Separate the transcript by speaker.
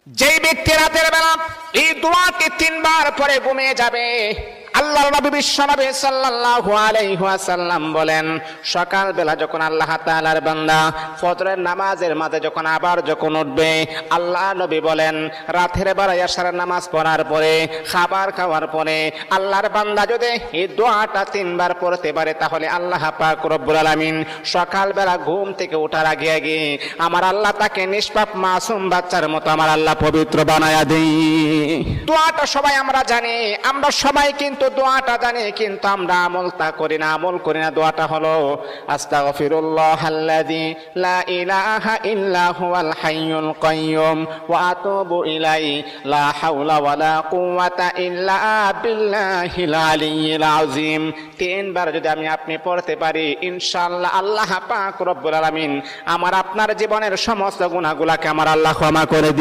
Speaker 1: যেই ব্যক্তি রাতের বেলা এই দোয়াটি 3 বার পরে ঘুমিয়ে যাবে, আল্লাহর নবী বিশ্বনবী সাল্লাল্লাহু আলাইহি ওয়াসাল্লাম বলেন, সকাল বেলা যখন আল্লাহ তাআলার বান্দা ফজরের নামাজের মাঝে যখন উঠবে, আল্লাহ নবী বলেন রাতের বেলা এশারের নামাজ পড়ার পরে, খাবার খাওয়ার পরে আল্লাহর বান্দা যদি এই দোয়াটা 3 বার পড়তে পারে, তাহলে আল্লাহ পাক রব্বুল আলামিন সকাল বেলা ঘুম থেকে ওঠার আগে আমার আল্লাহ তাকে নিষ্পাপ মাসুম বাচ্চার মতো আমার আল্লাহ পবিত্র বানায়া দেই। দোয়াটা সবাই আমরা জানি, আমরা সবাই কিন্তু দোয়াটা জানি, কিন্তু আমরা আমল করি না। দোয়াটা হলো আস্তাগফিরুল্লাহাল্লাযী লা ইলাহা ইল্লা হুয়াল হাইয়ুল কাইয়্যুম ওয়া আতুবু ইলাইহি লা হাওলা ওয়ালা কুওয়াতা ইল্লা বিল্লাহিল আলিয়্যিল আযীম। 3 বার যদি আপনি পড়তে পারি, ইনশাআল্লাহ আল্লাহ পাক রব্বুল আলামিন আমার আপনার জীবনের সমস্ত গুনাহগুলোকে আমার আল্লাহ ক্ষমা করে দিবেন।